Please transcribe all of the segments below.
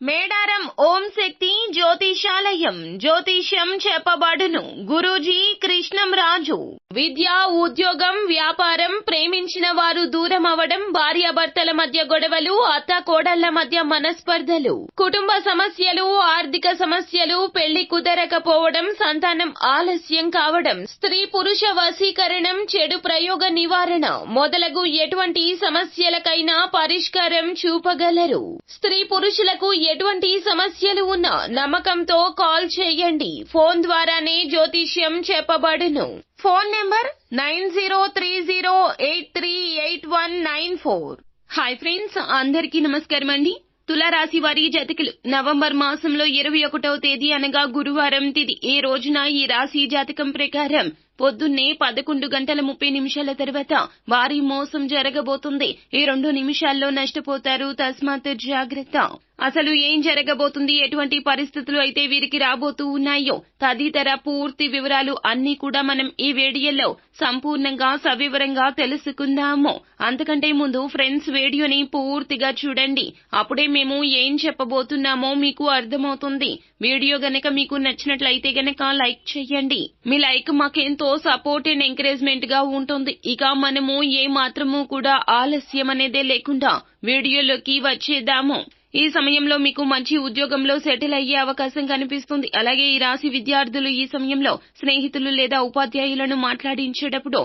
మేడారం ఓం శక్తి జ్యోతిషాలయం జ్యోతిష్యం చెప్పబడును. గురూజీ కృష్ణం రాజు. విద్య, ఉద్యోగం, వ్యాపారం, ప్రేమించిన వారు దూరం అవడం, భార్యాభర్తల మధ్య గొడవలు, అత్త కోడళ్ల మధ్య మనస్పర్ధలు, కుటుంబ సమస్యలు, ఆర్థిక సమస్యలు, పెళ్లి కుదరకపోవడం, సంతానం ఆలస్యం కావడం, స్త్రీ పురుష వశీకరణం, చెడు ప్రయోగ నివారణ మొదలగు ఎటువంటి సమస్యలకైనా పరిష్కారం చూపగలరు. స్త్రీ పురుషులకు ఎటువంటి సమస్యలు ఉన్నా నమ్మకంతో కాల్ చేయండి. ఫోన్ ద్వారానే జ్యోతిష్యం చెప్పబడును. Phone number 9030838194. హాయ్ ఫ్రెండ్స్, అందరికీ నమస్కారం అండి. తులారాశి వారి జాతకులు నవంబర్ మాసంలో 21వ తేదీ అనగా గురువారం తిథి. ఈ రోజున ఈ రాశి జాతకం ప్రకారం పొద్దున్నే 11:30 తర్వాత భారీ మోసం జరగబోతుంది. ఈ 2 నిమిషాల్లో నష్టపోతారు. తస్మాత్ జాగ్రత్త. అసలు ఏం జరగబోతుంది, ఎటువంటి పరిస్థితులు అయితే వీరికి రాబోతూ ఉన్నాయో తదితర పూర్తి వివరాలు అన్ని కూడా మనం ఈ వీడియోలో సంపూర్ణంగా సవివరంగా తెలుసుకుందాము. అంతకంటే ముందు ఫ్రెండ్స్, వీడియోని పూర్తిగా చూడండి. అప్పుడే మేము ఏం చెప్పబోతున్నామో మీకు అర్థమవుతుంది. వీడియో గనక మీకు నచ్చినట్లయితే గనక లైక్ చేయండి. మీ లైక్ మాకెంతో సపోర్ట్ అండ్ ఎంకరేజ్మెంట్ గా ఉంటుంది. ఇక మనము ఏ మాత్రము కూడా ఆలస్యం అనేదే లేకుండా వీడియోలోకి వచ్చేద్దాము. ఈ సమయంలో మీకు మంచి ఉద్యోగంలో సెటిల్ అయ్యే అవకాశం కనిపిస్తుంది. అలాగే ఈ రాశి విద్యార్థులు ఈ సమయంలో స్నేహితులు లేదా ఉపాధ్యాయులను మాట్లాడించేటప్పుడు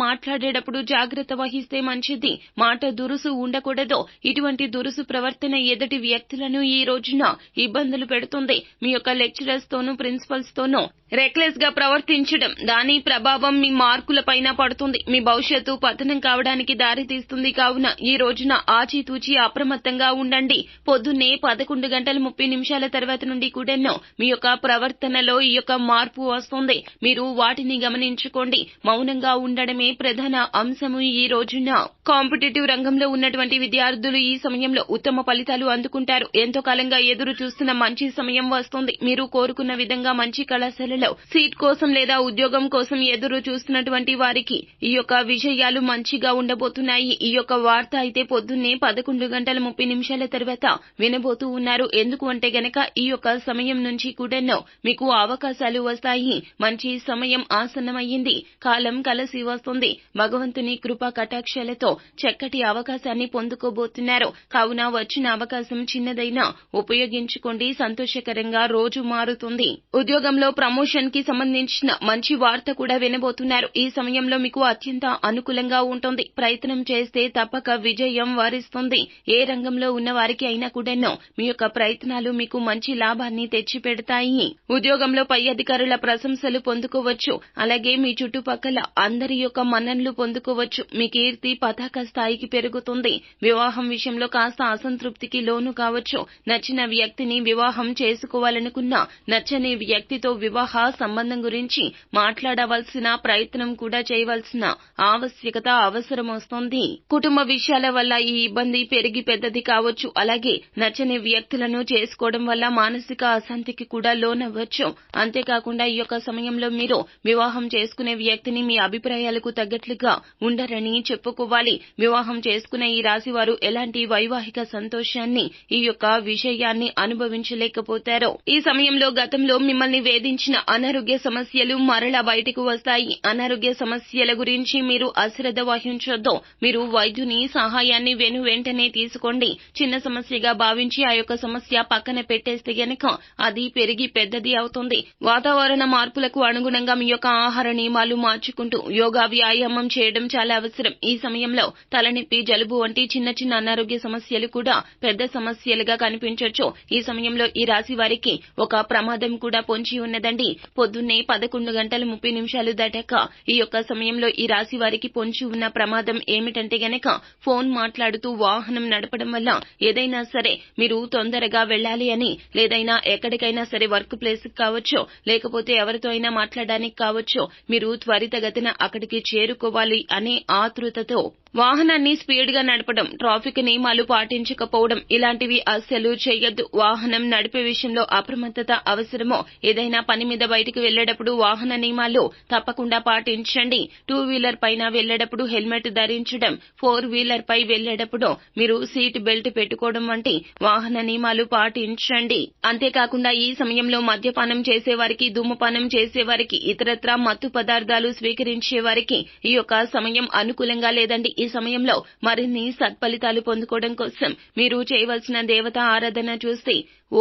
మాట్లాడేటప్పుడు జాగ్రత్త వహిస్తే మంచిది. మాట దురుసు ఉండకూడదు. ఇటువంటి దురుసు ప్రవర్తన ఎదుటి వ్యక్తులను ఈ రోజున ఇబ్బందులు పెడుతుంది. మీ యొక్క లెక్చరర్స్ తోనూ ప్రిన్సిపల్స్ తోనూ రెక్లెస్ గా ప్రవర్తించడం, దాని ప్రభావం మీ మార్కుల పైన పడుతుంది. మీ భవిష్యత్తు పతనం కావడానికి దారి తీస్తుంది. కావున ఈ రోజున ఆచితూచి అప్రమత్తంగా ఉండండి. పొద్దున్నే 11:30 తర్వాత నుండి కూడాను మీ యొక్క ప్రవర్తనలో ఈ యొక్క మార్పు వస్తుంది. మీరు వాటిని గమనించుకోండి. మౌనంగా ఉండడమే ప్రధాన అంశము. ఈ రోజున కాంపిటేటివ్ రంగంలో ఉన్నటువంటి విద్యార్థులు ఈ సమయంలో ఉత్తమ ఫలితాలు అందుకుంటారు. ఎంతో కాలంగా ఎదురు చూస్తున్న మంచి సమయం వస్తుంది. మీరు కోరుకున్న విధంగా మంచి కళాశాలలో సీట్ కోసం లేదా ఉద్యోగం కోసం ఎదురు చూస్తున్నటువంటి వారికి ఈ యొక్క విజయాలు మంచిగా ఉండబోతున్నాయి. ఈ యొక్క వార్త అయితే పొద్దున్నే 11:30 తర్వాత వినబోతూ ఉన్నారు. ఎందుకు అంటే గనక ఈ యొక్క సమయం నుంచి కూడాను మీకు అవకాశాలు వస్తాయి. మంచి సమయం ఆసన్నమయ్యింది. కాలం కలిసి వస్తుంది. భగవంతుని కృపా కటాక్షాలతో చక్కటి అవకాశాన్ని పొందుకోబోతున్నారు. కావున వచ్చిన అవకాశం చిన్నదైనా ఉపయోగించుకోండి. సంతోషకరంగా రోజు మారుతుంది. ఉద్యోగంలో ప్రమోషన్ కి సంబంధించిన మంచి వార్త కూడా వినబోతున్నారు. ఈ సమయంలో మీకు అత్యంత అనుకూలంగా ఉంటుంది. ప్రయత్నం చేస్తే తప్పక విజయం వరిస్తుంది. ఏ రంగంలో ఉన్న వారికి అయినా కూడాను మీ యొక్క ప్రయత్నాలు మీకు మంచి లాభాన్ని తెచ్చి పెడతాయి. ఉద్యోగంలో పై అధికారుల ప్రశంసలు పొందుకోవచ్చు. అలాగే మీ చుట్టుపక్కల అందరి యొక్క మన్ననలు పొందుకోవచ్చు. మీ కీర్తి పతాక స్థాయికి పెరుగుతుంది. వివాహం విషయంలో కాస్త అసంతృప్తికి లోను కావచ్చు. నచ్చిన వ్యక్తిని వివాహం చేసుకోవాలనుకున్నా నచ్చని వ్యక్తితో వివాహ సంబంధం గురించి మాట్లాడవలసిన ప్రయత్నం కూడా చేయవలసిన ఆవశ్యకత అవసరం వస్తుంది. కుటుంబ విషయాల వల్ల ఈ ఇబ్బంది పెరిగి పెద్దది కావచ్చు. అలాగే నచ్చని వ్యక్తులను చేసుకోవడం వల్ల మానసిక అశాంతికి కూడా లోనవ్వచ్చు. అంతేకాకుండా ఈ యొక్క సమయంలో మీరు వివాహం చేసుకునే వ్యక్తిని మీ అభిప్రాయాలకు తగ్గట్లుగా ఉండరని చెప్పుకోవాలి. వివాహం చేసుకునే ఈ రాశి వారు ఎలాంటి వైవాహిక సంతోషాన్ని, ఈ యొక్క విషయాన్ని అనుభవించలేకపోతారు. ఈ సమయంలో గతంలో మిమ్మల్ని వేధించిన అనారోగ్య సమస్యలు మరలా బయటకు వస్తాయి. అనారోగ్య సమస్యల గురించి మీరు అశ్రద్ధ వహించొద్దు. మీరు వైద్యుని సహాయాన్ని వెంటనే తీసుకోండి. చిన్న సమస్యగా భావించి ఆ యొక్క సమస్య పక్కన పెట్టేస్తే గనక అది పెరిగి పెద్దది అవుతుంది. వాతావరణ మార్పులకు అనుగుణంగా మీ యొక్క ఆహార నియమాలు మార్చుకుంటూ యోగా, వ్యాయామం చేయడం చాలా అవసరం. ఈ సమయంలో తలనొప్పి, జలుబు వంటి చిన్న చిన్న అనారోగ్య సమస్యలు కూడా పెద్ద సమస్యలుగా కనిపించొచ్చు. ఈ సమయంలో ఈ రాశి వారికి ఒక ప్రమాదం కూడా పొంచి ఉన్నదండి. పొద్దున్నే 11:30 దాటాక ఈ యొక్క సమయంలో ఈ రాశి వారికి పొంచి ఉన్న ప్రమాదం ఏమిటంటే గనక ఫోన్ మాట్లాడుతూ వాహనం నడపడం వల్ల ఏదైనా సరే మీరు తొందరగా వెళ్ళాలి అని, లేదైనా ఎక్కడికైనా సరే వర్క్ ప్లేస్ కావచ్చు, లేకపోతే ఎవరితో అయినా మాట్లాడడానికి కావచ్చు, మీరు త్వరితగతిన అక్కడికి చేరుకోవాలి అనే ఆతృతతో వాహనాన్ని స్పీడ్ గా నడపడం, ట్రాఫిక్ నియమాలు పాటించకపోవడం ఇలాంటివి అస్సలు చేయొద్దు. వాహనం నడిపే విషయంలో అప్రమత్తత అవసరమో. ఏదైనా పని మీద బయటికి వెళ్లేటప్పుడు వాహన నియమాలు తప్పకుండా పాటించండి. 2 వీలర్ పైన వెళ్లేటప్పుడు హెల్మెట్ ధరించడం, 4 వీలర్ పై వెళ్లేటప్పుడు మీరు సీట్ బెల్ట్ పెట్టుకోవడం వంటి వాహన నియమాలు పాటించండి. అంతేకాకుండా ఈ సమయంలో మద్యపానం చేసేవారికి, ధూమపానం చేసేవారికి, ఇతరత్రా మత్తు పదార్థాలు స్వీకరించే వారికి ఈ యొక్క సమయం అనుకూలంగా లేదండి. ఈ సమయంలో మరిన్ని సత్ఫలితాలు పొందుకోవడం కోసం మీరు చేయవలసిన దేవతా ఆరాధన చూస్తే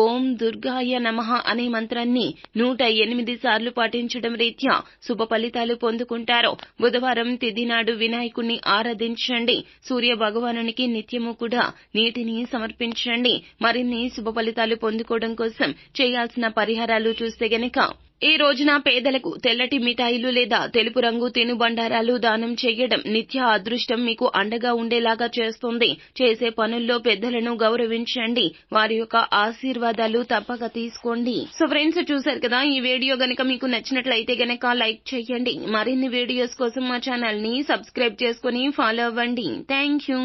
ఓం దుర్గాయ నమః అనే మంత్రాన్ని 108 సార్లు పాటించడం రీత్యా శుభ ఫలితాలు పొందుకుంటారు. బుధవారం తిథి నాడు వినాయకుణ్ణి ఆరాధించండి. సూర్య భగవానునికి నిత్యము కూడా నీటిని సమర్పించండి. మరిన్ని శుభ ఫలితాలు పొందుకోవడం కోసం చేయాల్సిన పరిహారాలు చూస్తే గనక ఈ రోజున పేదలకు తెల్లటి మిఠాయిలు లేదా తెలుపు రంగు తినుబండారాలు దానం చేయడం నిత్య అదృష్టం మీకు అండగా ఉండేలాగా చేస్తుంది. చేసే పనుల్లో పెద్దలను గౌరవించండి. వారి యొక్క ఆశీర్వాదాలు తప్పక తీసుకోండి. సో ఫ్రెండ్స్, చూశారు కదా, ఈ వీడియో గనక మీకు నచ్చినట్లయితే గనక లైక్ చేయండి. మరిన్ని వీడియోస్ కోసం మా ఛానల్ ని సబ్స్క్రైబ్ చేసుకుని ఫాలో అవ్వండి. Thank you.